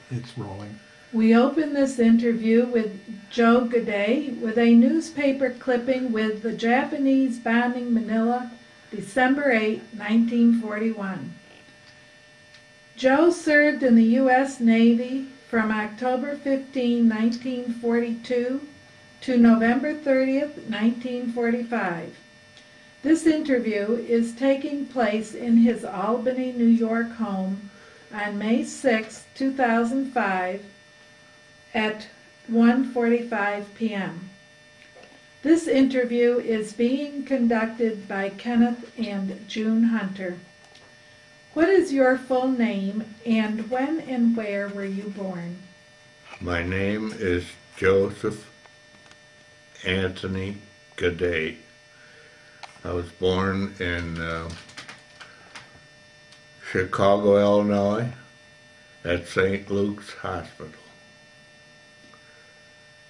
it's rolling. We open this interview with Joe Gaudet with a newspaper clipping with the Japanese bombing Manila, December 8, 1941. Joe served in the U.S. Navy from October 15, 1942 to November 30, 1945. This interview is taking place in his Albany, New York home on May 6, 2005 at 1:45 p.m. This interview is being conducted by Kenneth and June Hunter. What is your full name and when and where were you born? My name is Joseph Anthony Gaudet. I was born in Chicago, Illinois, at St. Luke's Hospital.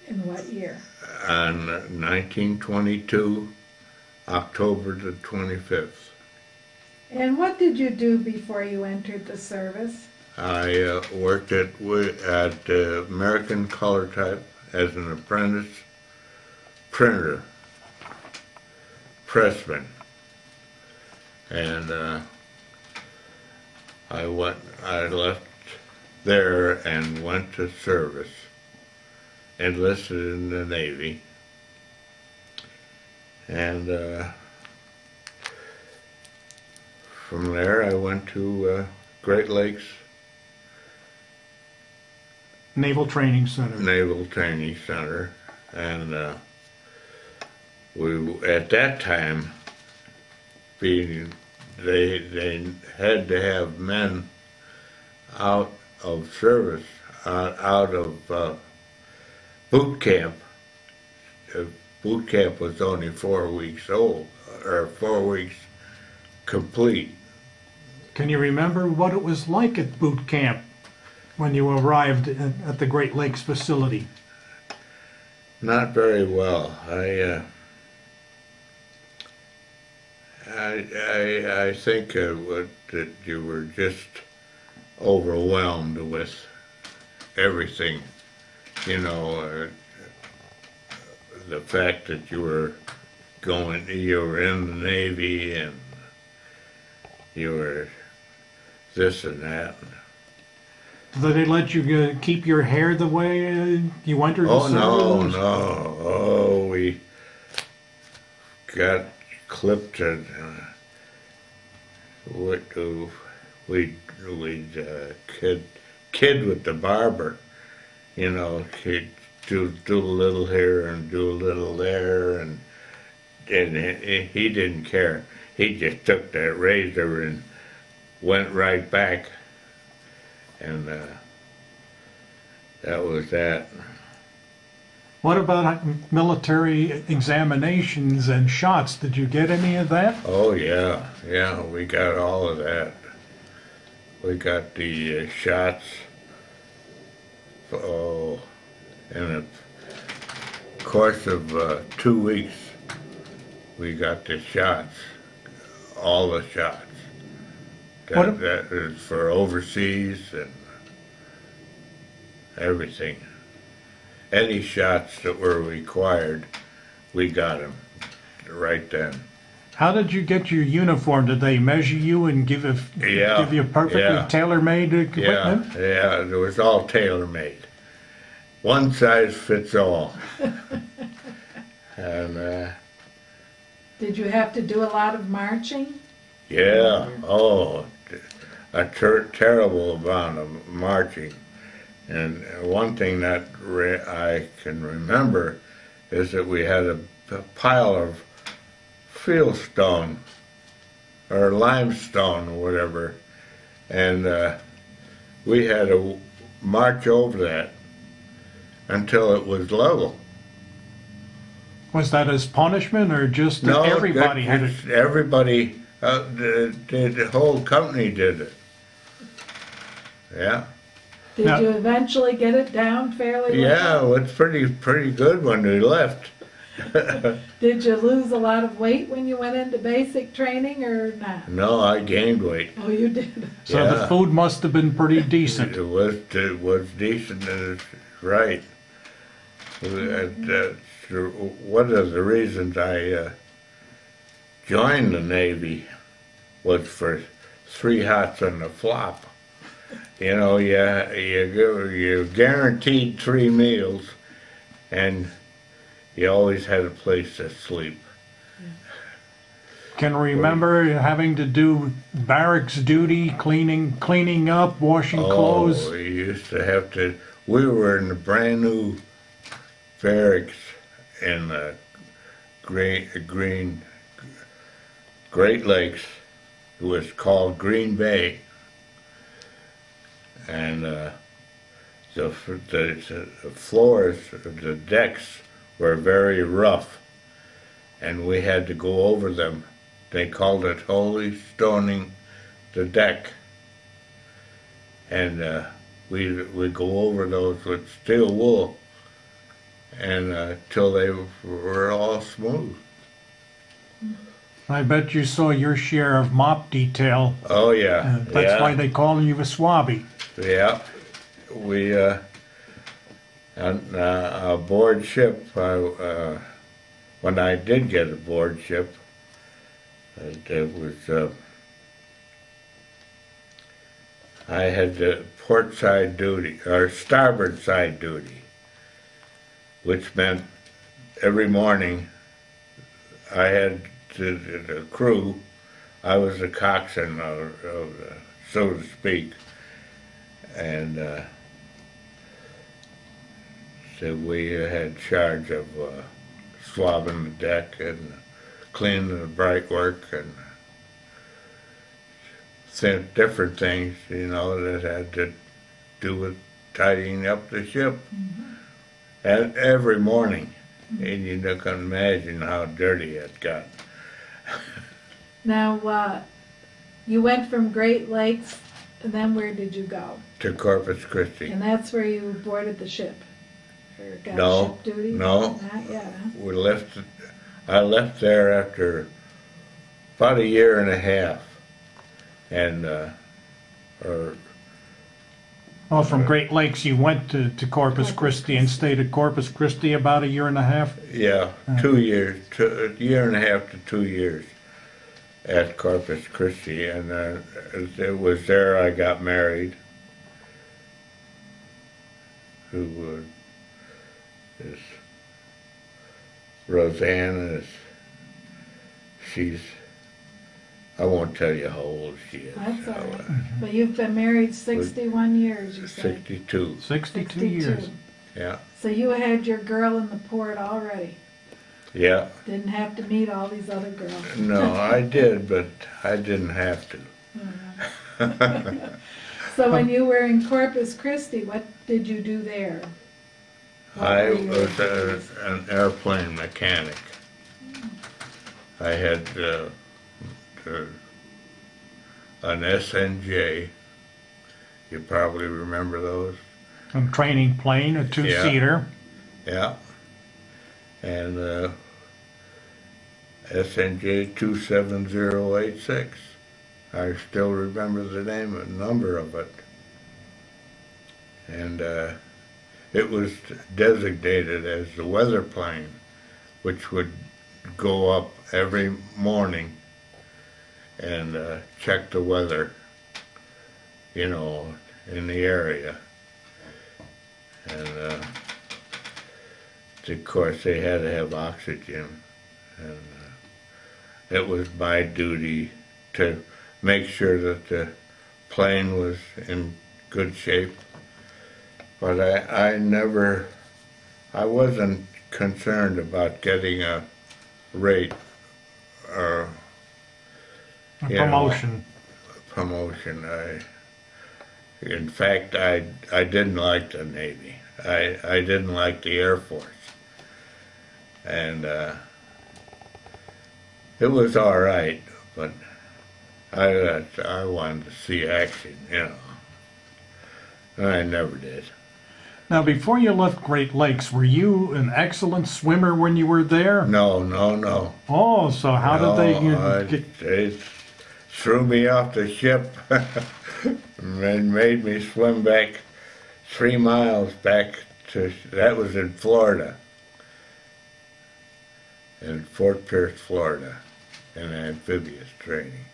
In what year? On 1922, October the 25th. And what did you do before you entered the service? I worked at American Color Type as an apprentice printer, pressman, and I left there and went to service, enlisted in the Navy, and from there I went to Great Lakes Naval Training Center. Naval Training Center, and we at that time, being they had to have men out of service, out of boot camp. Boot camp was only 4 weeks old, or 4 weeks complete. Can you remember what it was like at boot camp when you arrived at the Great Lakes facility? Not very well. I think that you were just overwhelmed with everything. You know, the fact that you were in the Navy and you were this and that. Did they let you keep your hair the way you entered the service? No. Oh, we got clipped and we'd kid with the barber. You know, he'd do a little here and do a little there, and he didn't care. He just took that razor and went right back, and that was that. What about military examinations and shots? Did you get any of that? Oh yeah, we got all of that. We got the shots. Oh, in the course of 2 weeks, we got the shots, all the shots. That is for overseas and everything. Any shots that were required, we got them right then. How did you get your uniform? Did they measure you and give you perfectly tailor-made equipment? Yeah, it was all tailor-made. One size fits all. And did you have to do a lot of marching? Yeah. Oh, a terrible amount of marching. And one thing that I can remember is that we had a pile of fieldstone or limestone or whatever, and we had to march over that until it was level. Was that as punishment, or just No, everybody had it? Everybody, the whole company did it. Yeah. Did you eventually get it down fairly well? Yeah, it was pretty good when we left. Did you lose a lot of weight when you went into basic training or not? No, I gained weight. Oh, you did. So the food must have been pretty decent. It was decent, and it's right. One of the reasons I joined the Navy was for 3 hots on the flop. You know, you're guaranteed 3 meals, and you always had a place to sleep. Can remember having to do barracks duty, cleaning up, washing clothes. Oh, we used to have to. We were in a brand new barracks in the Great Lakes. It was called Green Bay, and the floors, the decks were very rough, and we had to go over them. They called it holy stoning the deck, and we'd go over those with steel wool, and till they were all smooth. I bet you saw your share of mop detail. Oh yeah, That's why they call you a swabby. Yeah, we on aboard ship. When I did get aboard ship, it was I had the port side duty or starboard side duty, which meant every morning I had the crew. I was the coxswain, so to speak, and so we had charge of swabbing the deck and cleaning the brightwork and different things, you know, that had to do with tidying up the ship. Mm-hmm. And every morning, and you can imagine how dirty it got. Now, you went from Great Lakes, and then where did you go? To Corpus Christi. And that's where you boarded the ship? Or got No, ship duty? no. Not yet, huh? We left. I left there after about 1.5 years, and From Great Lakes you went to Corpus Christi and stayed at Corpus Christi about 1.5 years? yeah, 2 years, 1.5 years to 2 years at Corpus Christi, and it was there I got married. Who is Roseanne? She's. I won't tell you how old she is. That's all right. But you've been married 61 years, you said? 62. 62 years. Yeah. So you had your girl in the port already? Yeah. Didn't have to meet all these other girls? No, I did, but I didn't have to. So when you were in Corpus Christi, what did you do there? I was an airplane mechanic. I had an SNJ. You probably remember those. A training plane, a 2-seater. Yeah. And SNJ 27086. I still remember the name and number of it. And it was designated as the weather plane, which would go up every morning and check the weather, you know, in the area. And of course they had to have oxygen, and it was my duty to make sure that the plane was in good shape. But I wasn't concerned about getting a rate or Promotion. Promotion. In fact, I didn't like the Navy. I didn't like the Air Force. And it was all right, but I wanted to see action, you know. And I never did. Now, before you left Great Lakes, were you an excellent swimmer when you were there? No, no, no. Oh, so how did They threw me off the ship and made me swim back 3 miles back to, that was in Florida, in Fort Pierce, Florida, in amphibious training.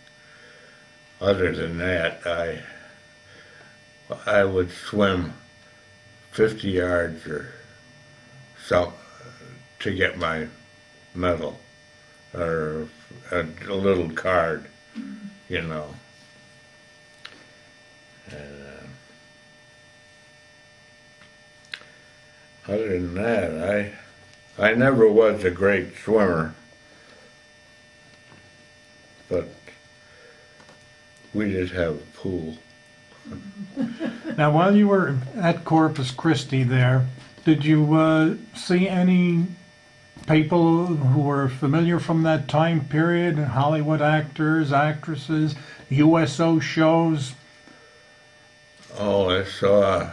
Other than that, I would swim 50 yards or some to get my medal or a little card, you know. And, other than that, I never was a great swimmer, but we did have a pool. Now, while you were at Corpus Christi there, did you see any people who were familiar from that time period? Hollywood actors, actresses, USO shows? Oh, I saw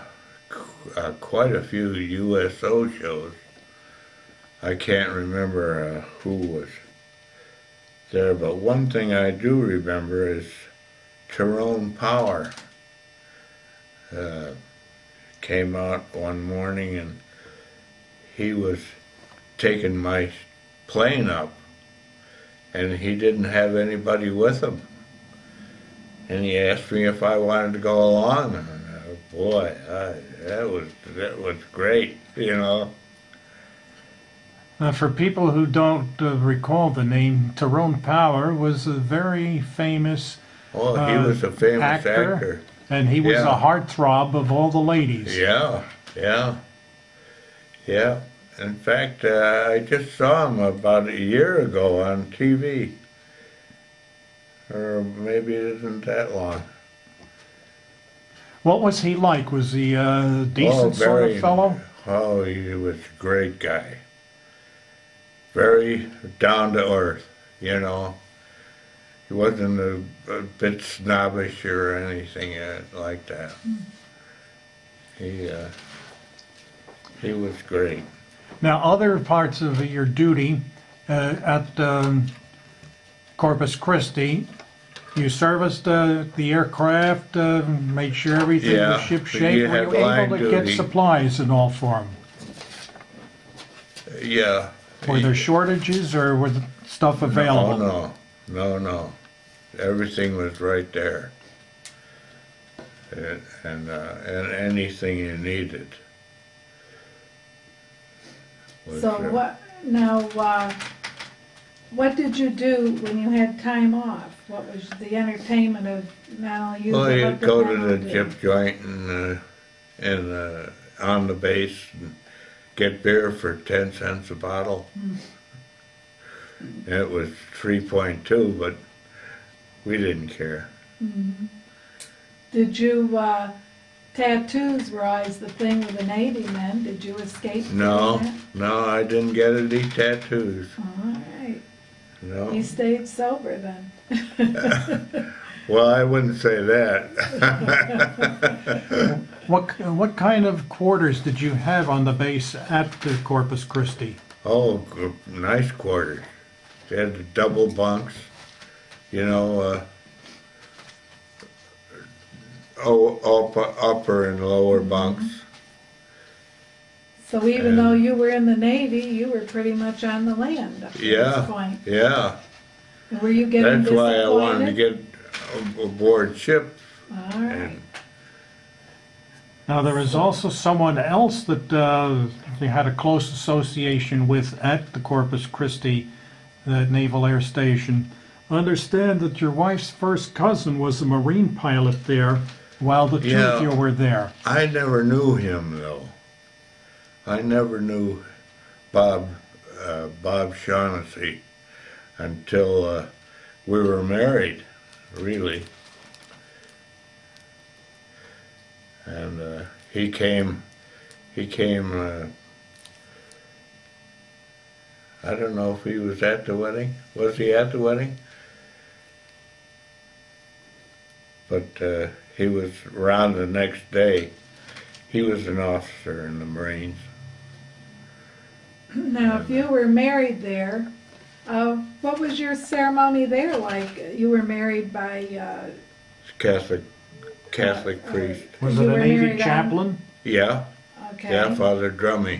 quite a few USO shows. I can't remember who was there, but one thing I do remember is Tyrone Power came out one morning, and he was taking my plane up, and he didn't have anybody with him. And he asked me if I wanted to go along. And, boy, that was great, you know. For people who don't recall the name, Tyrone Power was a very famous Oh, he was a famous actor. And he was a heartthrob of all the ladies. Yeah, yeah, yeah. In fact, I just saw him about a year ago on TV. Or maybe it isn't that long. What was he like? Was he a decent sort of fellow? Oh, he was a great guy. Very down to earth, you know. He wasn't a bit snobbish or anything like that. He was great. Now, other parts of your duty at Corpus Christi, you serviced the aircraft, made sure everything was shipshape. Were you able to get supplies and all for them? Yeah. Were there shortages, or was stuff available? No. Everything was right there, and anything you needed. So what did you do when you had time off? What was the entertainment of not only you? Well, you'd go to the chip joint and on the base and get beer for 10 cents a bottle. It was 3.2, but we didn't care. Mm-hmm. Did you, tattoos were always the thing with the Navy men. Did you escape doing that? No, I didn't get any tattoos. All right. No. You stayed sober then. Well, I wouldn't say that. What kind of quarters did you have on the base at the Corpus Christi? Oh, nice quarters. They had the double bunks, you know, upper and lower bunks. So even though you were in the Navy, you were pretty much on the land up to this point. Yeah. And were you getting That's why I wanted to get aboard ship. All right. Now, there was also someone else that they had a close association with at the Corpus Christi Naval Air Station. I understand that your wife's first cousin was a Marine pilot there while the two of you were there. I never knew him, though. I never knew Bob Shaughnessy until we were married, really. And he came, I don't know if he was at the wedding. Was he at the wedding? But he was around the next day. He was an officer in the Marines. Now, if you were married there, what was your ceremony there like? You were married by... Catholic priest. Was You it a were Navy married on- chaplain? Yeah, Okay. yeah, Father Drummy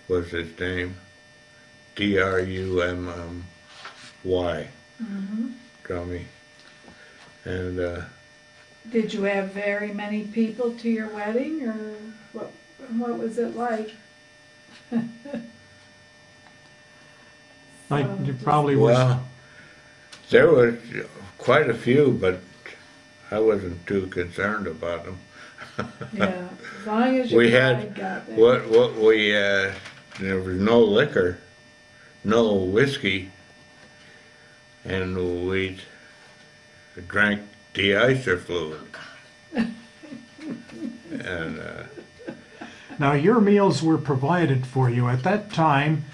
was his name. Drummy. Drummy. And Did you have very many people to your wedding, or what was it like? You probably was. well, there was quite a few, but I wasn't too concerned about them. Yeah, as long as your We bride had got there. what we there was no liquor, no whiskey, and we drank de-icer fluid. And Now, your meals were provided for you. At that time,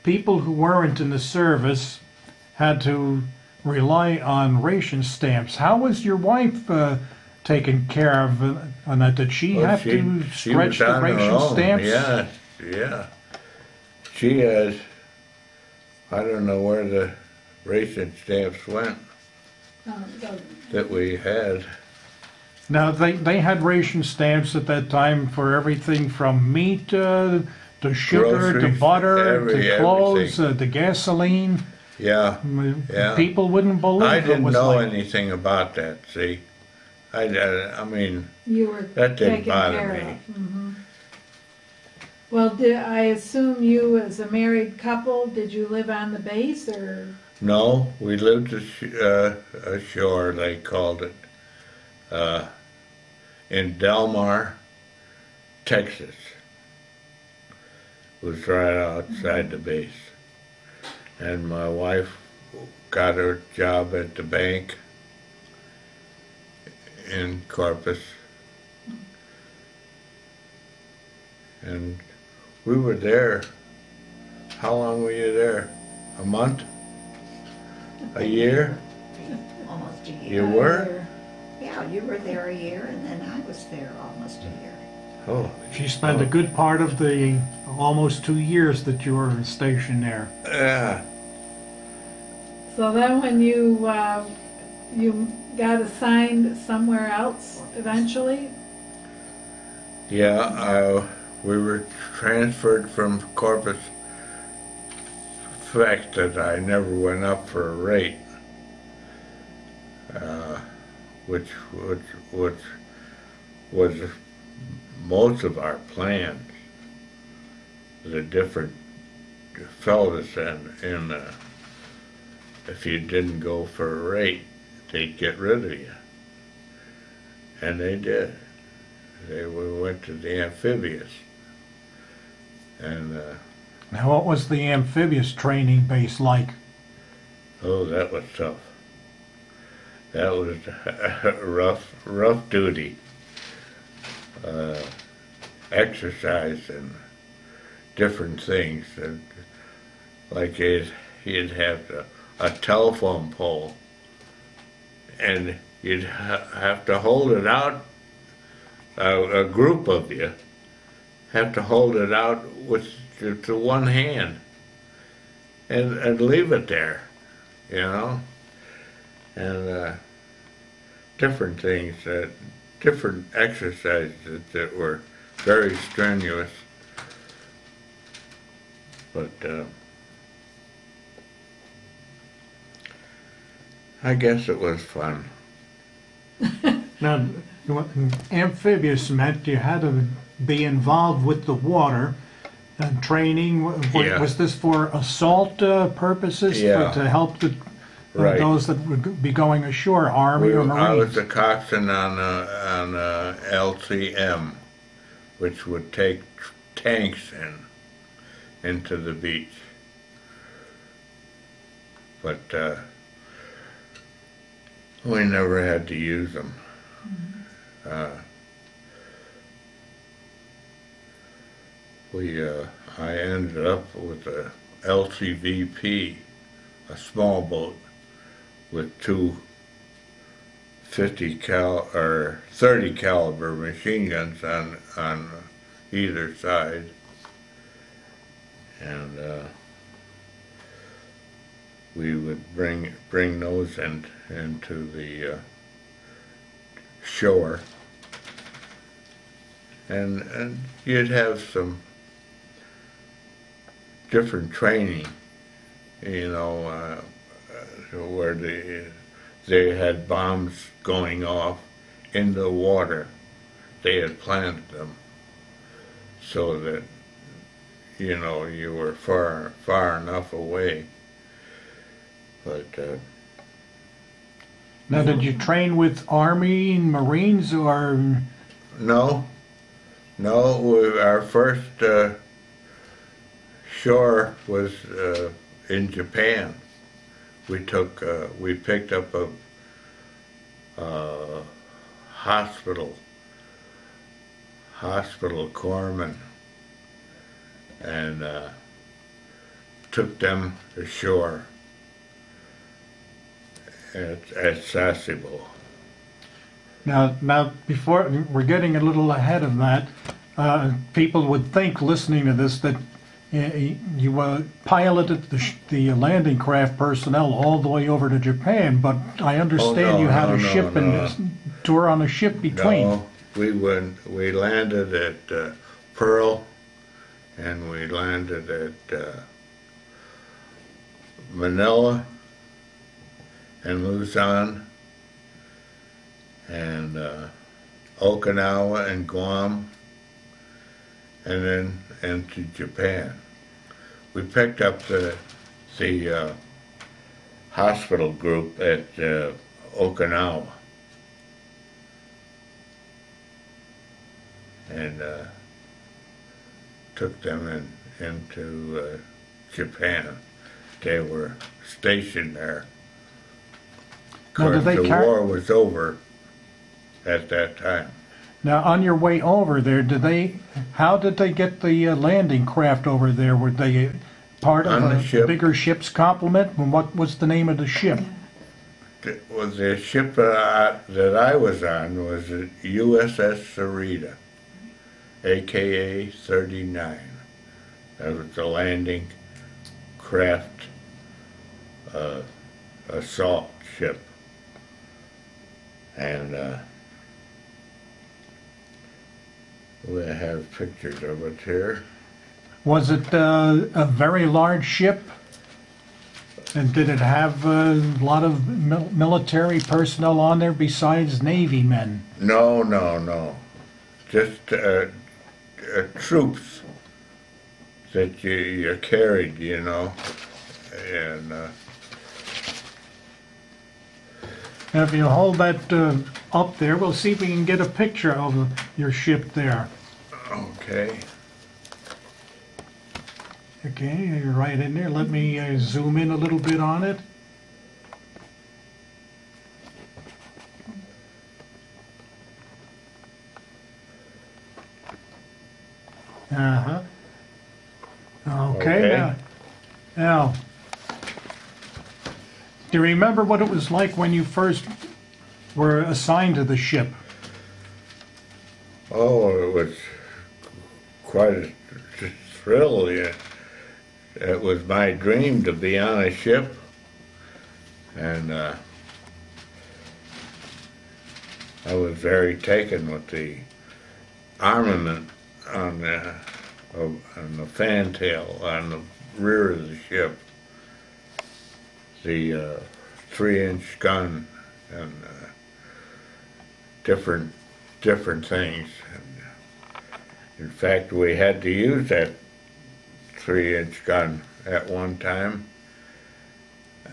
people who weren't in the service had to rely on ration stamps. How was your wife taken care of on that? Did she have to she stretch was the on her ration own. stamps? Yeah, yeah. She has, I don't know where the ration stamps went that we had. Now, they had ration stamps at that time for everything from meat to sugar to Groceries, butter to clothes everything. to gasoline. Yeah, yeah. People wouldn't believe I it didn't was know like. anything about that, see. I mean, You were that didn't taken bother care me. of. Well, I assume you, as a married couple, did you live on the base, or? No, we lived ashore, they called it, in Delmar, Texas. It was right outside the base. And my wife got her job at the bank in Corpus. And we were there. How long were you there? A month? A year? Almost a year. You were? Yeah, you were there a year, and then I was there almost a year. Oh. She spent a good part of the almost 2 years that you were stationed there. Yeah. So then when you got assigned somewhere else eventually? Yeah, we were transferred from Corpus. Fact that I never went up for a rate, which was most of our plans. The different fellas in if you didn't go for a rate, they'd get rid of you, and they did. We went to the amphibious, and Now, what was the amphibious training base like? oh, that was tough. That was rough duty. Exercise and different things. And like you'd have a telephone pole, and you'd have to hold it out. A group of you have to hold it out with to one hand and leave it there, you know, and different things, different exercises that were very strenuous, but I guess it was fun. Now, amphibious meant you had to be involved with the water and training. Yeah. Was this for assault purposes? Yeah. To help Right. those that would be going ashore, Army or I was Marines? the coxswain on LCM, which would take tanks into the beach. But we never had to use them. I ended up with a LCVP, a small boat with two 50 cal or 30 caliber machine guns on either side, and we would bring those into the shore, and you'd have some different training, where they had bombs going off in the water. They had planted them so that, you were far enough away. But now, did you train with Army and Marines or? no, our first shore was in Japan. We picked up a hospital corpsman and took them ashore at Sasebo. Now, before we're getting a little ahead of that, people would think, listening to this, that you piloted the landing craft personnel all the way over to Japan, but I understand you had a ship and tour on a ship between. No, we landed at Pearl, and we landed at Manila and Luzon and Okinawa and Guam, and then into Japan. We picked up the hospital group at Okinawa, and took them into Japan. They were stationed there. Of course, the war was over at that time. Now, on your way over there, how did they get the landing craft over there? Were they part of a bigger ship's complement? And what was the name of the ship? The ship that I was on was the USS Sarita, aka 39. That was the landing craft assault ship. And we have pictures of it here. Was it a very large ship? And did it have a lot of military personnel on there besides Navy men? No. Just troops that you carried, And now, if you hold that up there, we'll see if we can get a picture of your ship there. Okay. Okay, you're right in there. Let me zoom in a little bit on it. Uh-huh. Okay. Now, do you remember what it was like when you first were assigned to the ship? Oh, it was quite a thrill. Yeah. It was my dream to be on a ship, and I was very taken with the armament on the fantail on the rear of the ship, the 3-inch gun, and different things. And in fact, we had to use that 3-inch gun at one time,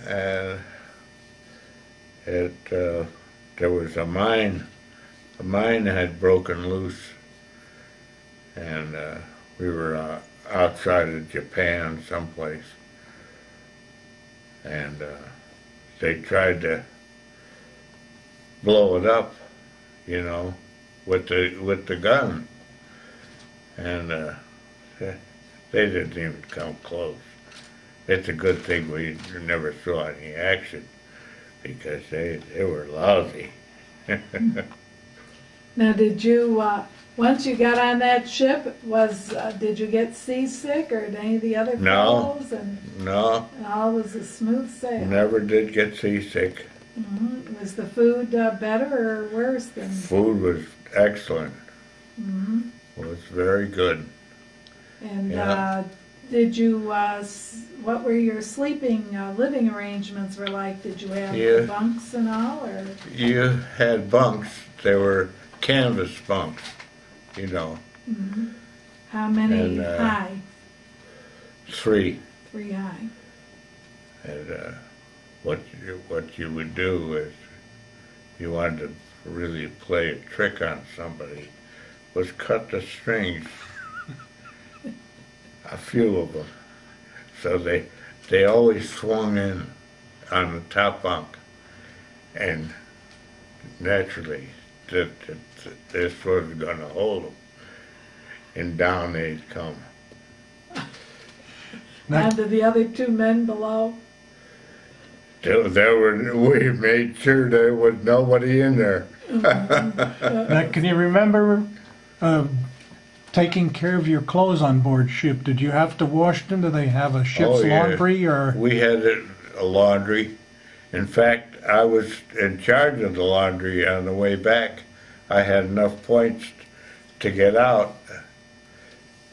and there was a mine. A mine had broken loose, and we were outside of Japan someplace, and they tried to blow it up, with the gun, and they didn't even come close. It's a good thing we never saw any action, because they were lousy. Now, did you, once you got on that ship, did you get seasick, or did any of the other No. fellows? And No, all was a smooth sail? never did get seasick. Was the food better or worse than? Food was excellent. Was very good. And Yeah. did you, what were your living arrangements were like? Did you have Yeah. bunks and all, or? You had bunks. They were canvas bunks, you know, How many And, high? 3. 3 high. And what you would do is, you wanted to really play a trick on somebody, was cut the strings, a few of them, so they always swung in on the top bunk, and naturally this was going to hold them, and down they'd come. Now, did the other 2 men below? We made sure there was nobody in there. Now, can you remember taking care of your clothes on board ship? Did you have to wash them? Do they have a ship's Oh, yeah. laundry, or? We had a laundry. In fact, I was in charge of the laundry on the way back. I had enough points to get out,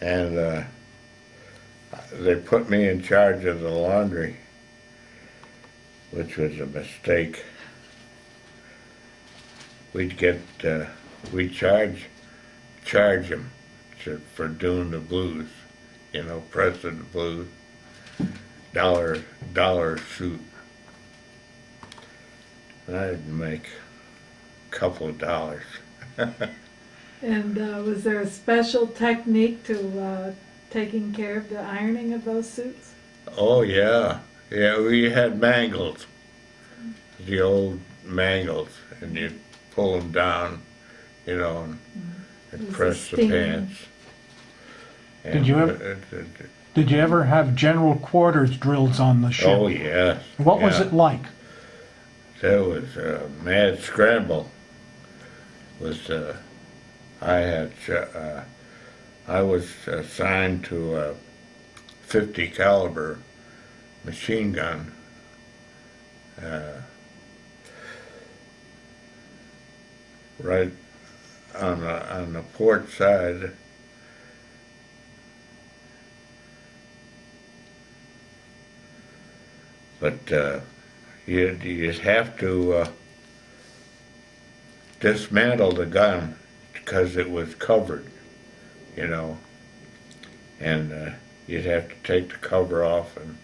and they put me in charge of the laundry, which was a mistake. We'd charge them for doing the blues, you know, pressing the blues, dollar a suit. I'd make a couple of dollars. And was there a special technique to taking care of the ironing of those suits? Oh yeah, we had mangles, the old mangles, and you pull them down, you know, and It was press a the steam. pants. Did you Did you ever have general quarters drills on the ship? Oh yes. What was yeah. it like? There was a mad scramble. I was assigned to a 50 caliber machine gun. Right on the port side. But you'd have to dismantle the gun because it was covered, you know, and you'd have to take the cover off and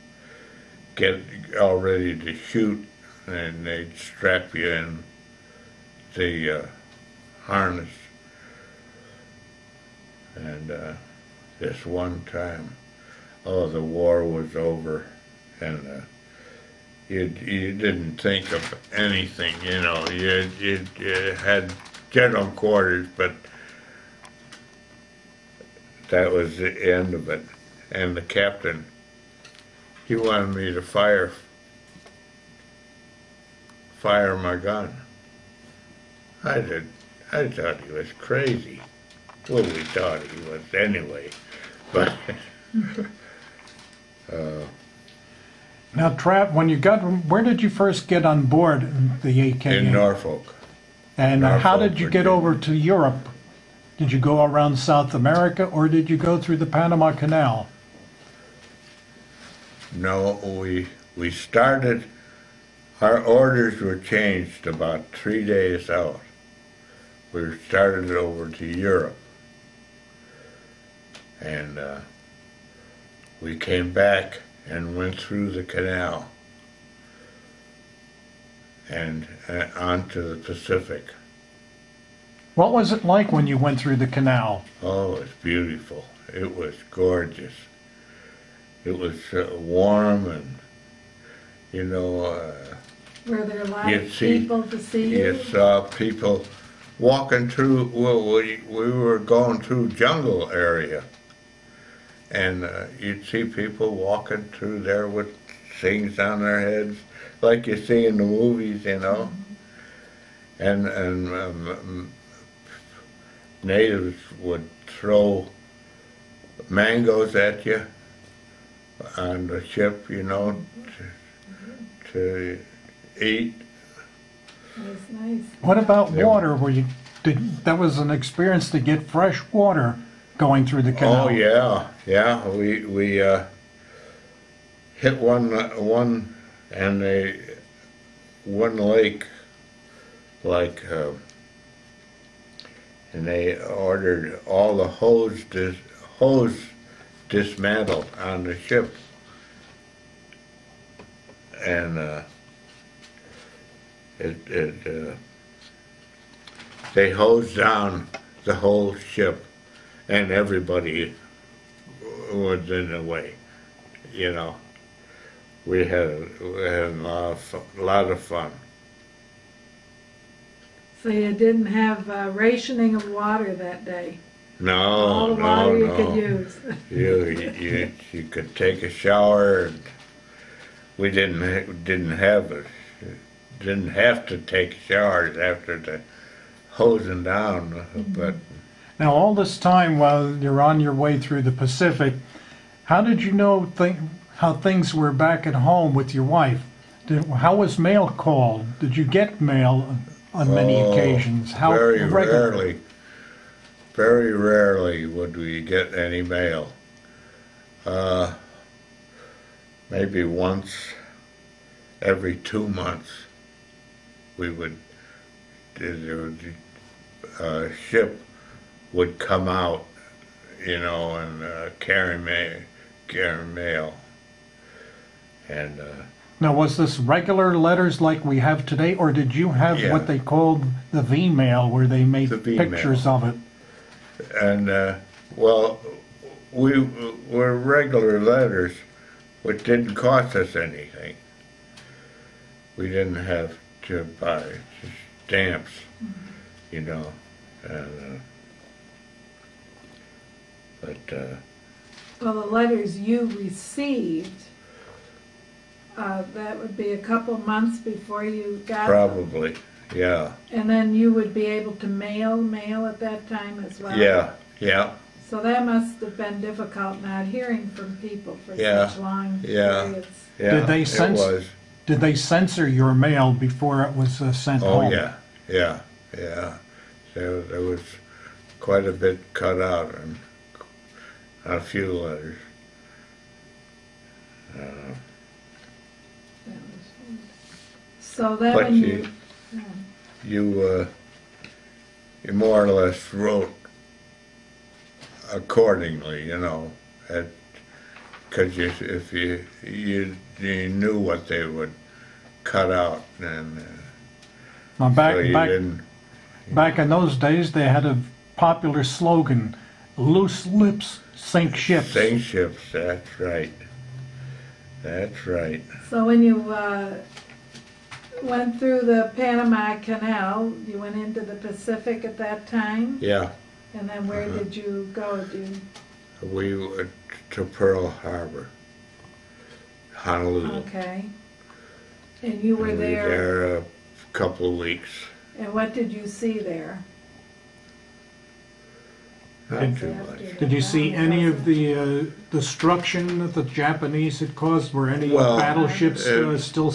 get all ready to shoot, and they'd strap you in the harness. And this one time, the war was over, and you didn't think of anything, you know. You had general quarters, but that was the end of it. And the captain, he wanted me to fire my gun. I thought he was crazy. Well, we thought he was anyway, but Now, Trav, where did you first get on board the AKA? in Norfolk. And how Norfolk, did you get Virginia. over to Europe? Did you go around South America, or did you go through the Panama Canal? No, we started, our orders were changed about 3 days out. We started over to Europe. And we came back and went through the canal and onto the Pacific. What was it like when you went through the canal? Oh, it was beautiful. It was gorgeous. It was warm, and, you know, Were there a lot you'd of see- people to see you? you saw people walking through, well, we were going through jungle area, and you'd see people walking through there with things on their heads, like you see in the movies, you know. and natives would throw mangoes at you on the ship, you know, to eat. That's nice. What about Yeah. water? That was an experience to get fresh water going through the canal. Oh yeah. We hit one lake, like, and they ordered all the hose dismantled on the ship, and they hosed down the whole ship, and everybody was in the way, you know. We had a lot of fun. So you didn't have rationing of water that day? All No, the water you could no. use? You could take a shower. And we didn't have to take showers after the hosing down, but Now, all this time while you're on your way through the Pacific, how did you know how things were back at home with your wife? How was mail called? Did you get mail on many occasions? How very regular? very rarely would we get any mail. Maybe once every 2 months we would, a ship would come out, you know, and carry mail. And Now, was this regular letters like we have today, or did you have Yeah. what they called the V-mail, where they made The V-mail. pictures of it? And well, we were regular letters, which didn't cost us anything. We didn't have to buy stamps, you know. And, Well, the letters you received, that would be a couple months before you got them. probably, yeah, And then you would be able to mail at that time as well? yeah. So that must have been difficult not hearing from people for Yeah, such long yeah. periods. Yeah, Did they it sense- was. Did they censor your mail before it was sent Oh home? yeah. There was quite a bit cut out and a few letters. That was fun. So that But when you- yeah. You more or less wrote accordingly, you know, because if you knew what they would cut out, and Now, so you didn't. back in those days, they had a popular slogan, "Loose lips sink ships." Sink ships, that's right. That's right. So when you went through the Panama Canal, you went into the Pacific at that time? Yeah, And then where did you go? we went to Pearl Harbor, Honolulu. Okay. And you were And we there, a couple of weeks. and what did you see there? Not too much. Did you see any of the destruction that the Japanese had caused? Were any Well, battleships uh, still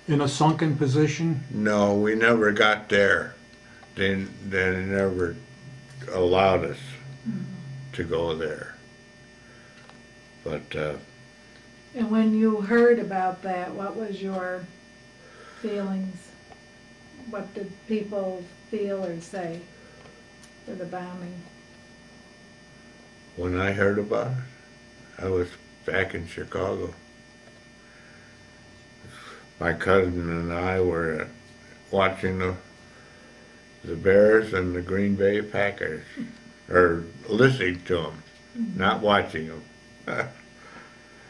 in a sunken position? No, we never got there. They never allowed us to go there. But And when you heard about that, what was your feelings? What did people feel or say for the bombing? when I heard about it, I was back in Chicago. My cousin and I were watching the Bears and the Green Bay Packers, or listening to them, not watching them.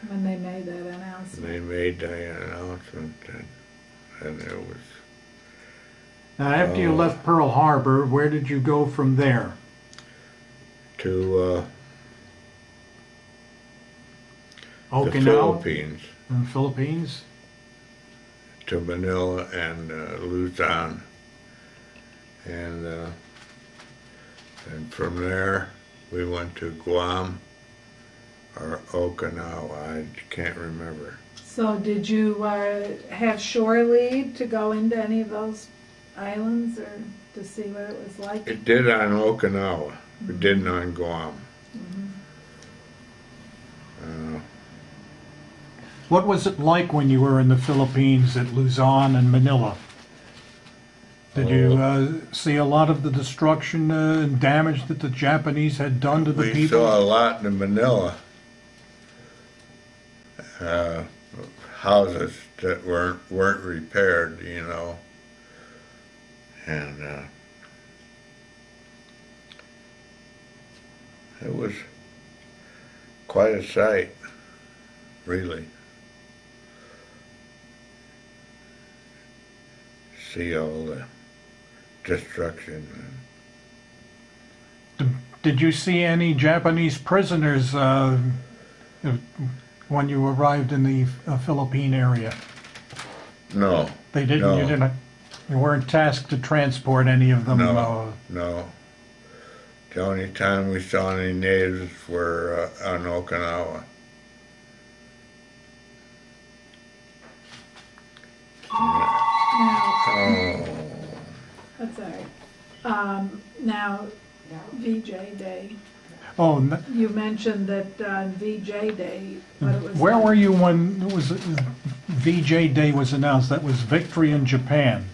When they made that announcement? They made the announcement, and it was Now, after you Oh. left Pearl Harbor, where did you go from there? to the Okinawa, Philippines, in the Philippines. to Manila and Luzon. and from there we went to Guam or Okinawa. I can't remember. So did you have shore leave to go into any of those islands or to see what it was like? It did on Okinawa. It didn't on Guam. What was it like when you were in the Philippines at Luzon and Manila? Did you see a lot of the destruction and damage that the Japanese had done to the We people? saw a lot in Manila. Houses that weren't repaired, you know, and it was quite a sight, really. See all the destruction. Did you see any Japanese prisoners when you arrived in the Philippine area? No. They didn't. No. You didn't. You weren't tasked to transport any of them. No. No. The only time we saw any natives were on Okinawa. Now, Oh. that's all right. Now, VJ Day. Oh, You mentioned that on VJ Day, what it was where like. were you when it was VJ Day was announced? That was victory in Japan.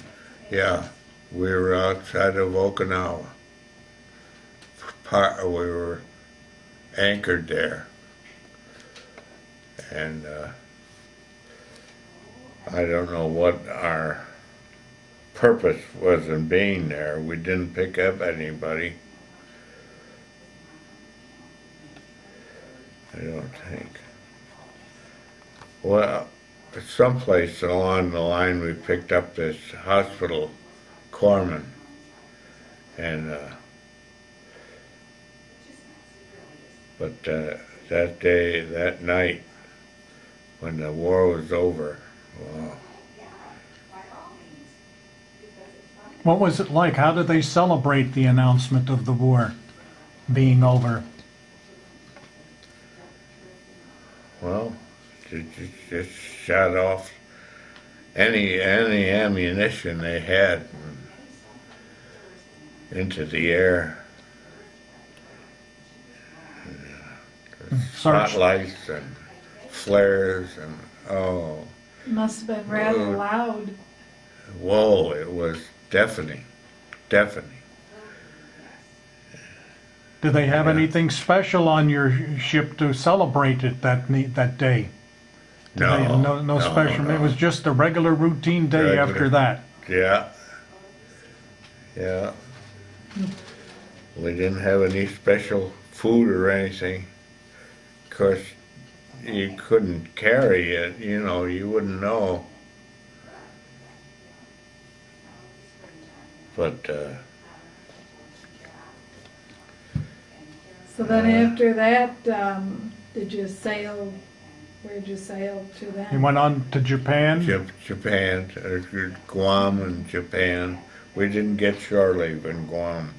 Yeah, we were outside of Okinawa. We were anchored there. And I don't know what our purpose was in being there. We didn't pick up anybody. I don't think. Well, someplace along the line we picked up this hospital corpsman, and but that day, that night, when the war was over, wow. What was it like? How did they celebrate the announcement of the war being over? Well, just shot off any ammunition they had into the air. Spotlights and flares and Must have been rather loud. whoa, it was deafening. Did they have Yeah. anything special on your ship to celebrate it that day? Did they- no special. no. It was just a regular routine day Regular. after that. Yeah. We didn't have any special food or anything. Of course, you couldn't carry it, you know, you wouldn't know. But, So then after that, did you sail, where'd you sail to He then? went on to Japan. Japan, Guam and Japan. We didn't get shore leave in Guam.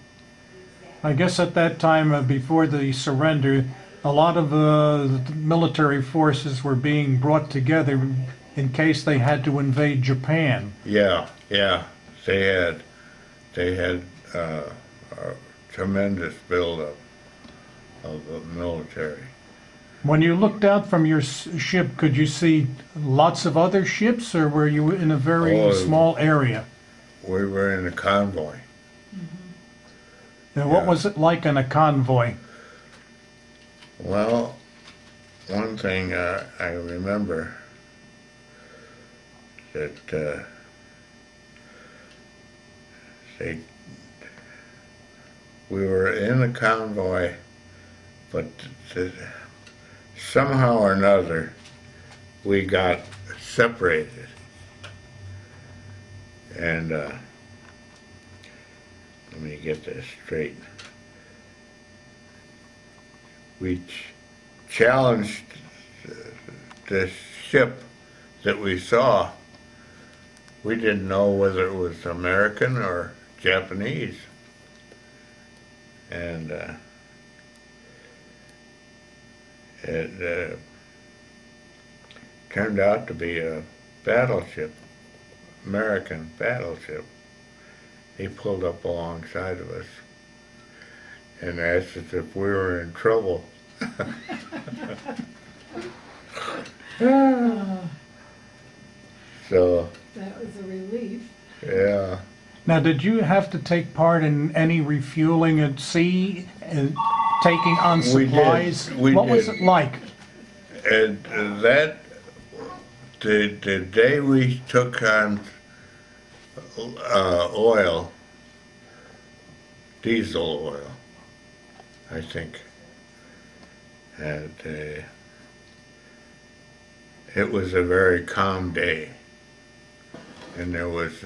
I guess at that time, before the surrender, a lot of the military forces were being brought together in case they had to invade Japan. Yeah, they had a tremendous buildup of the military. When you looked out from your ship, could you see lots of other ships, or were you in a very Oh, small area? We were in a convoy. And what yeah. was it like in a convoy? Well, one thing I remember that we were in a convoy, but somehow or another we got separated. And let me get this straight. We challenged the ship that we saw. We didn't know whether it was American or Japanese. And it turned out to be a battleship, American battleship. He pulled up alongside of us and asked us if we were in trouble. So, That was a relief. yeah. Now, did you have to take part in any refueling at sea and taking on We did. supplies? We What was did. it like? And that, the day we took on oil, diesel oil, I think, and it was a very calm day, and there was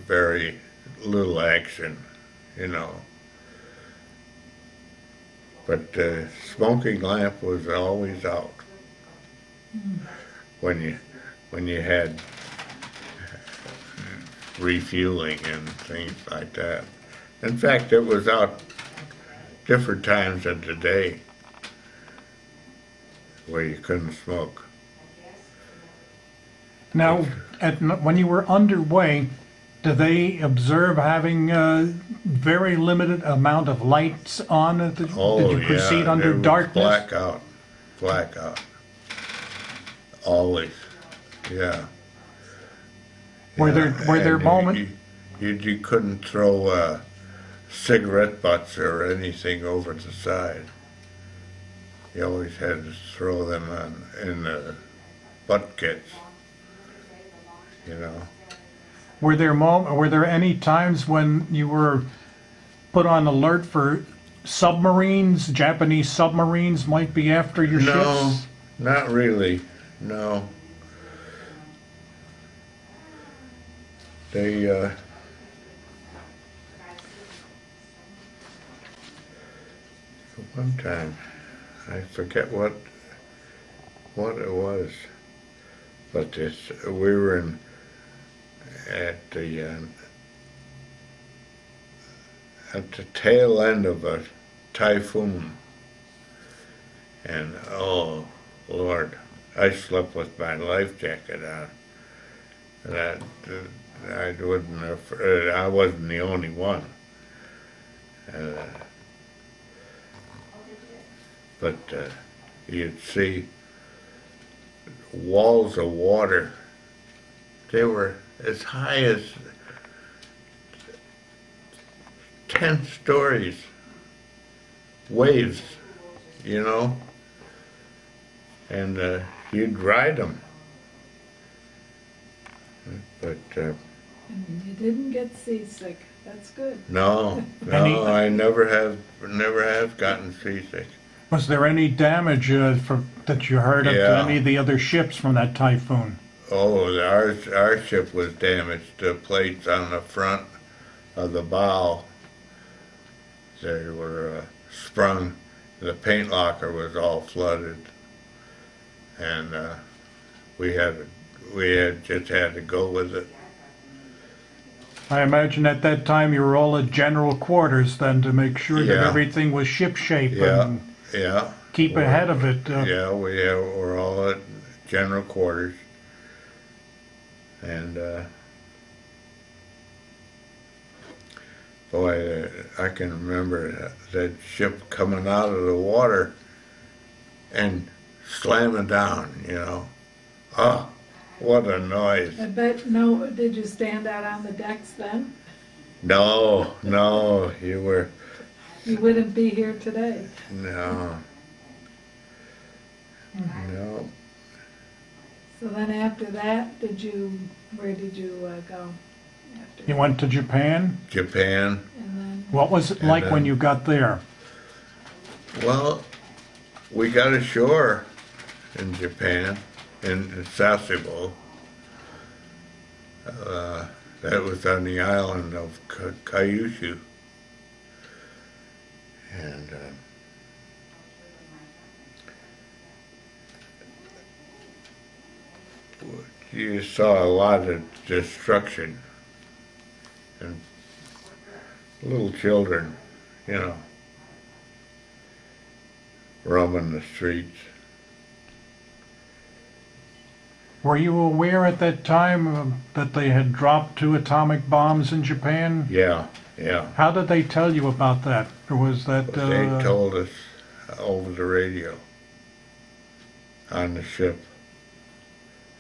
very little action, you know. But the smoking lamp was always out when you had refueling and things like that. In fact, it was out different times of the day where you couldn't smoke. Now, when you were underway, do they observe having a very limited amount of lights on? Did you proceed under it was darkness? blackout. Always, yeah. Were there And moments? you couldn't throw cigarette butts or anything over the side. You always had to throw them in the butt kits, you know. Were there any times when you were put on alert for submarines? Japanese submarines might be after your No, ships? not really, no. They, one time, I forget what it was, but we were at the tail end of a typhoon, and oh Lord, I slept with my life jacket on. I wasn't the only one. But you'd see walls of water. They were as high as 10 stories. Waves, you know, and you'd ride them. But And you didn't get seasick. That's good. no, I never have gotten seasick. Was there any damage that you heard of to Yeah. any of the other ships from that typhoon? Oh, our ship was damaged. The plates on the front of the bow, they were sprung. The paint locker was all flooded, and we just had to go with it. I imagine at that time you were all at general quarters then to make sure that Yeah. everything was shipshape Yeah, and yeah. keep ahead of it. Yeah, we're all at general quarters, and boy, I can remember that ship coming out of the water and slamming down. You know, oh, what a noise! I bet did you stand out on the decks then? No, you wouldn't be here today. no. So then after that, where did you go? After You went to Japan? Japan. And then, What was it like when you got there? Well, we got ashore in Japan, in Sasebo. That was on the island of Kyushu. And you saw a lot of destruction. And little children, you know, roaming the streets. Were you aware at that time that they had dropped 2 atomic bombs in Japan? Yeah, yeah. How did they tell you about that? Or was that... They told us over the radio on the ship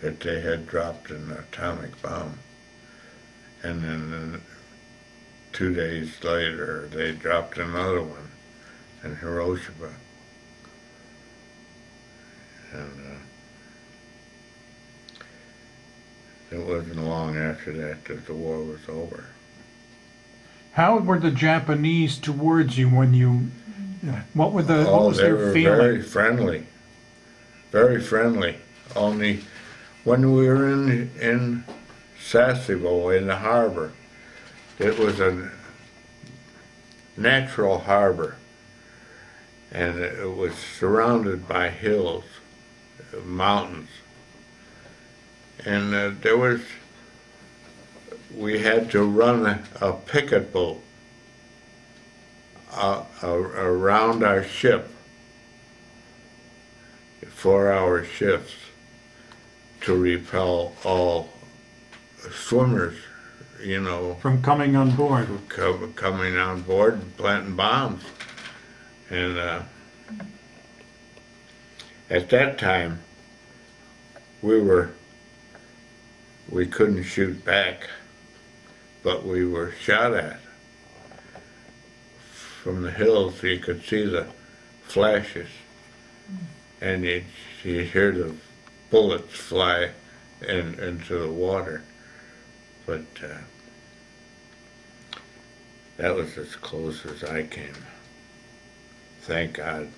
that they had dropped an atomic bomb. And then 2 days later, they dropped another one in Hiroshima. And it wasn't long after that that the war was over. How were the Japanese towards you when you... What was their feeling? Very friendly. Very friendly. Only when we were in Sasebo, in the harbor, it was a natural harbor, and it was surrounded by hills, mountains, and we had to run a picket boat around our ship, 4-hour shifts, to repel all swimmers, you know, From coming on board. coming on board and planting bombs. And at that time, we couldn't shoot back, but we were shot at. From the hills, you could see the flashes, and you'd hear the bullets fly into the water. But that was as close as I came. Thank God.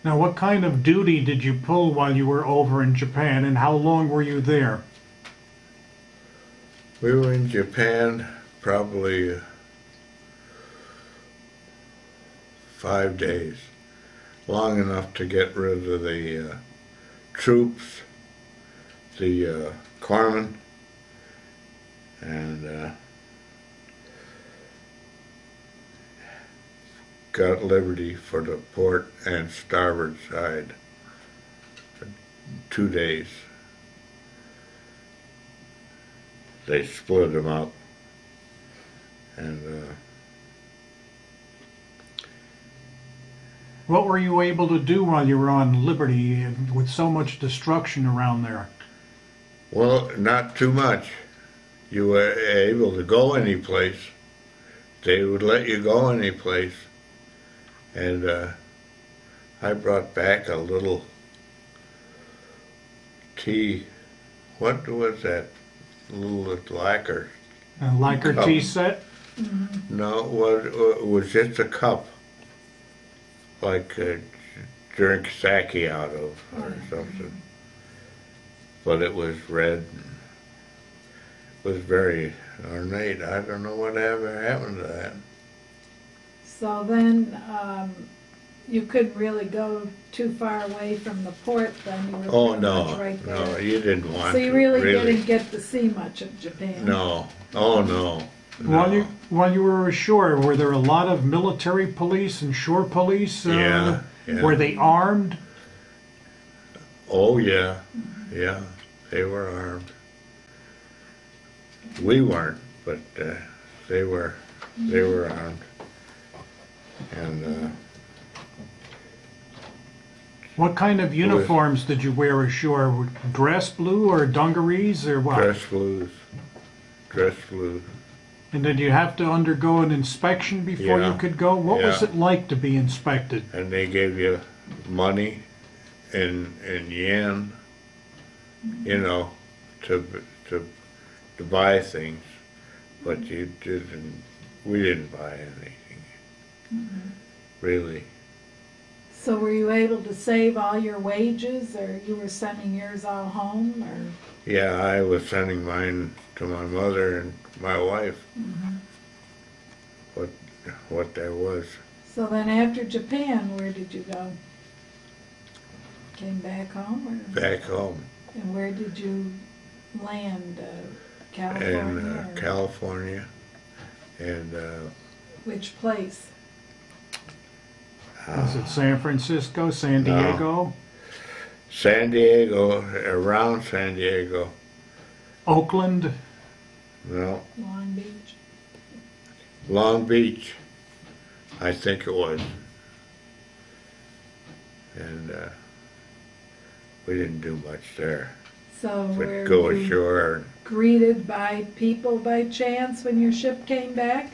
Now, what kind of duty did you pull while you were over in Japan, and how long were you there? We were in Japan probably 5 days, long enough to get rid of the troops, the corpsmen, and got liberty for the port and starboard side for 2 days. They split them up, and What were you able to do while you were on liberty with so much destruction around there? well, not too much. You were able to go any place. They would let you go any place. And I brought back a little tea. What was that? Little lacquer. A lacquer Cup. tea set? No, it was just a cup, like drink sake out of or something. But it was red. And it was very ornate. I don't know what ever happened to that. So then, you couldn't really go too far away from the port then, you were Oh pretty no, much right there. no, you didn't want So to. you really didn't get to see much of Japan? No, oh no. No. While you were ashore, were there a lot of military police and shore police? Yeah. Were they armed? Oh yeah, yeah, they were armed. We weren't, but they were armed. And What kind of uniforms did you wear ashore? Dress blue or dungarees or what? dress blues. And did you have to undergo an inspection before Yeah. you could go? What was Yeah. it like to be inspected? And they gave you money in yen, you know, to buy things, but we didn't buy anything, really. So were you able to save all your wages, or you were sending yours all home, or? Yeah, I was sending mine to my mother and my wife. What there was. So then after Japan, where did you go? Came back home, or? Back home And where did you land? California? in or- California. And Which place? Was it San Francisco, San No. Diego, San Diego, around San Diego. Oakland? No, Long Beach. Long Beach, I think it was. And we didn't do much there. So We'd were go you ashore. greeted by people by chance when your ship came back?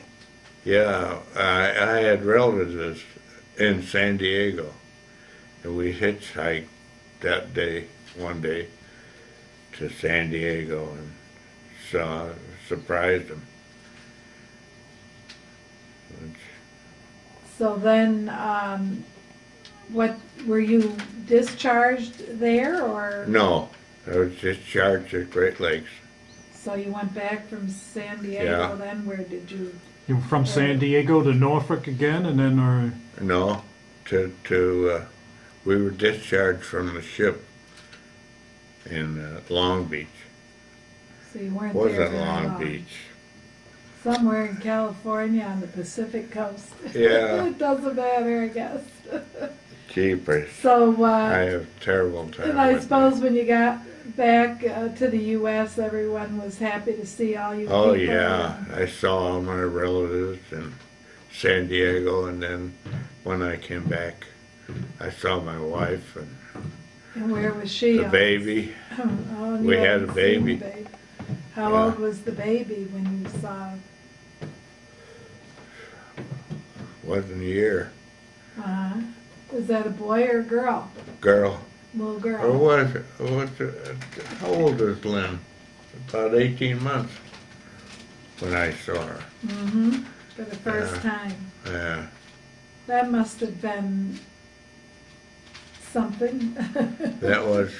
Yeah, I had relatives in San Diego, and we hitchhiked that day, one day, to San Diego and surprised them. So then, what were you discharged there, or No, I was discharged at Great Lakes. so you went back from San Diego? Yeah. Then where did you? You were from San Diego to Norfolk again, and then, or No, we were discharged from the ship in Long Beach. So you weren't there Wasn't very Long long. Beach. Somewhere in California on the Pacific coast. Yeah. It doesn't matter, I guess. Jeepers. So, I have terrible time. and I with suppose that. when you got back to the U.S., everyone was happy to see all you Oh people. yeah, I saw all my relatives in San Diego, and then when I came back, I saw my wife and And where was she? the baby. Oh, and We you had hadn't a baby. seen the baby. How Yeah. old was the baby when you saw? Wasn't a year. Was that a boy or a girl? Girl. Little Or girl. how old is Lynn? About 18 months when I saw her. Mm-hmm. For the first Yeah. time. Yeah. That must have been something. That was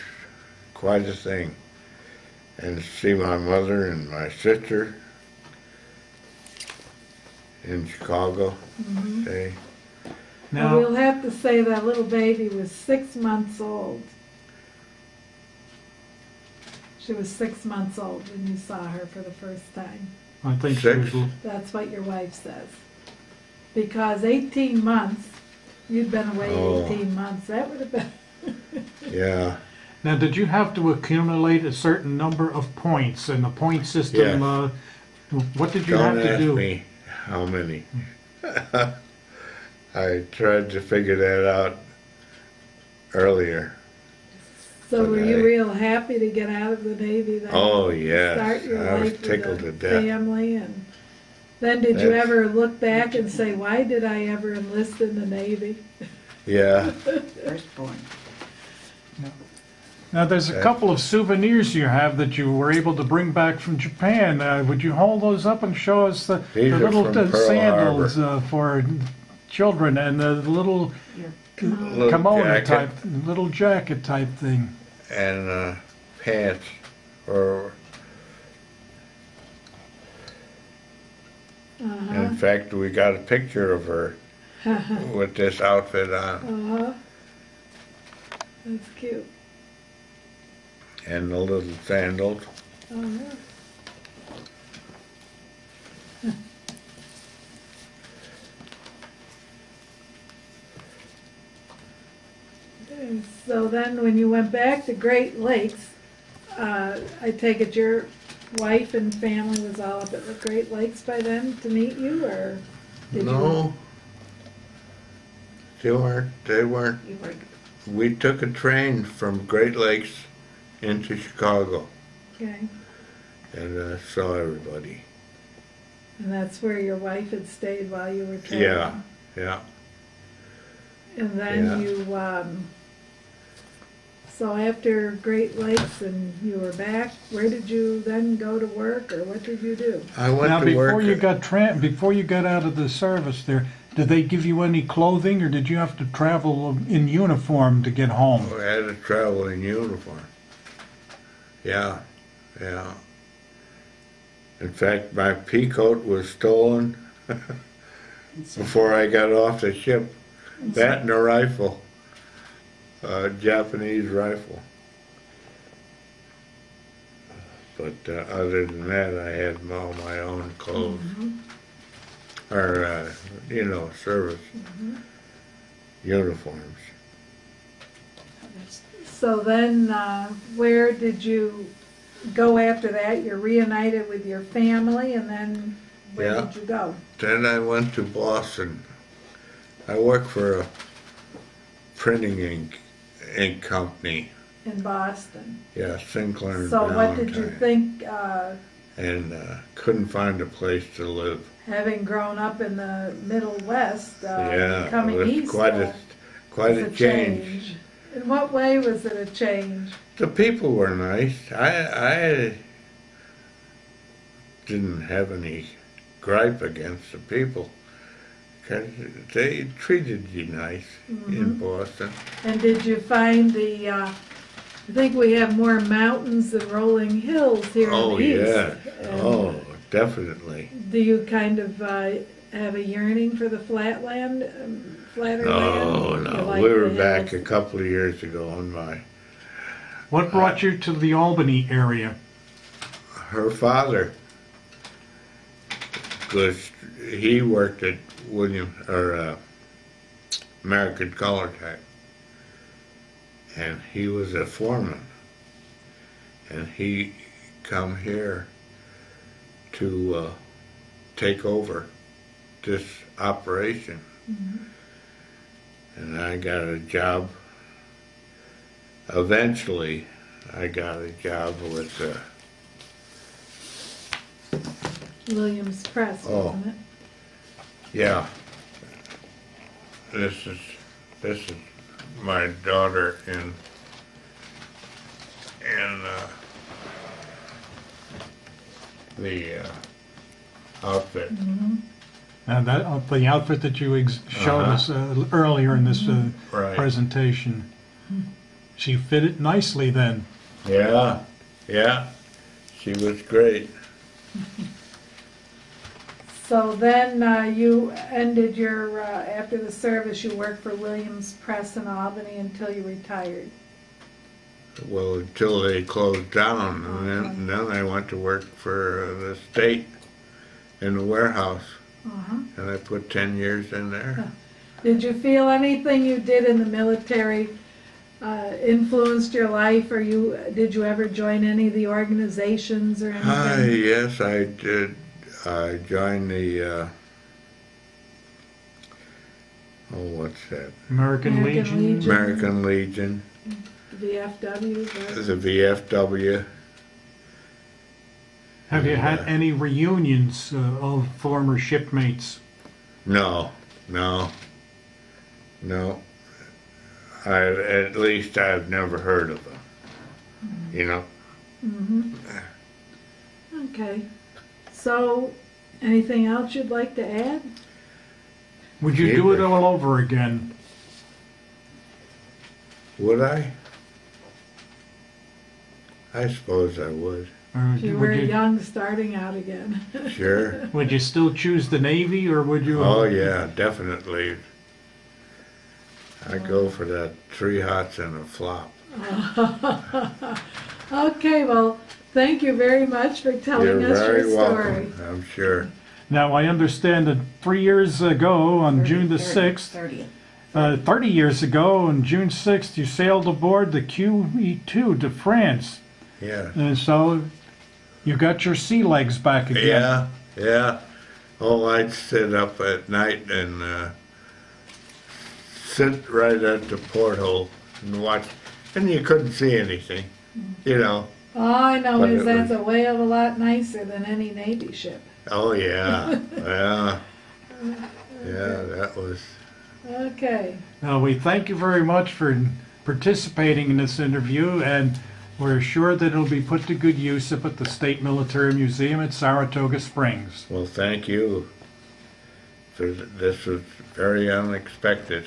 quite a thing. And to see my mother and my sister in Chicago, say, Well, now we'll have to say that little baby was 6 months old. She was 6 months old when you saw her for the first time. I think she Six. was, That's what your wife says. Because 18 months, you'd been away Oh. 18 months, that would have been. yeah, now did you have to accumulate a certain number of points in the point system? Yes. What did you don't have to ask do? me how many. I tried to figure that out earlier. So were you Okay. real happy to get out of the Navy then? Oh, yes. Start your I was life tickled with to a death. family, and then did you That's- ever look back and say, why did I ever enlist in the Navy? Yeah, Firstborn. Now there's a couple of souvenirs you have that you were able to bring back from Japan. Would you hold those up and show us the These are little from Pearl sandals for children and the little Little kimono jacket. type, little jacket type thing? and pants, or in fact, we got a picture of her with this outfit on, Uh-huh. That's cute. and the little sandals. Uh-huh. And so then when you went back to Great Lakes, I take it your wife and family was all up at the Great Lakes by then to meet you, or did No, they weren't. They weren't. You were, We took a train from Great Lakes into Chicago you? Okay. and saw everybody. And that's where your wife had stayed while you were traveling? Yeah, yeah. And then Yeah. you, so after Great Lakes and you were back, where did you then go to work, or what did you do? I went Now to work. before you got out of the service there, did they give you any clothing or did you have to travel in uniform to get home? I had to travel in uniform. Yeah, yeah. In fact, my pea coat was stolen before I got off the ship. That and a rifle, a Japanese rifle. But other than that, I had all my own clothes. or service uniforms. So then, where did you go after that? You're reunited with your family, and then where Yeah. did you go? Then I went to Boston. I worked for a printing ink company. In Boston. Yeah, Sinclair and So what did you Valentine. think, And couldn't find a place to live. having grown up in the Middle West, Yeah, coming it was east quite was a change. In what way was it a change? The people were nice. I didn't have any gripe against the people, 'cause they treated you nice in Boston. And did you find I think we have more mountains than rolling hills here Oh, in the east. yeah. And Oh, definitely. do you kind of have a yearning for the flatter No, land? no. You like We were the back a hills? couple of years ago on What brought you to the Albany area? her father, because he worked at American Color Type, and he was a foreman, and he come here to take over this operation, and I got a job. Eventually, I got a job with Williams Press, Oh. wasn't it? yeah. This is my daughter in the outfit. Now the outfit that you showed us earlier in this Right. presentation, she fitted nicely then. Yeah, yeah. She was great. So then you ended your, after the service, you worked for Williams Press in Albany until you retired. Well, until they closed down, and then I went to work for the state in the warehouse, and I put 10 years in there. Did you feel anything you did in the military influenced your life, or did you ever join any of the organizations or anything? Yes, I did. I joined the, what's that? American Legion. American Legion, The VFW? the VFW. Have you had any reunions of former shipmates? No. At least I've never heard of them, you know? Okay. So, anything else you'd like to add? Would you do it all over again? Would I? I suppose I would. Or If you were young, starting out again. Sure. Would you still choose the Navy, or would you? Oh, yeah, definitely. I go for that 3 hots and a flop. Okay, well, thank you very much for telling You're us your very story. welcome, I'm sure. Now, I understand that 3 years ago, on June the 6th, 30 years ago, on June 6th, you sailed aboard the QE2 to France. Yeah. And so you got your sea legs back again. Yeah. Oh, I'd sit up at night and sit right at the porthole and watch, and you couldn't see anything, you know. All I know But is it that's was- a whale a lot nicer than any Navy ship. Oh, yeah. Yeah, that was. Okay. Now, we thank you very much for participating in this interview, and we're sure that it'll be put to good use up at the State Military Museum at Saratoga Springs. Well, thank you. This was very unexpected.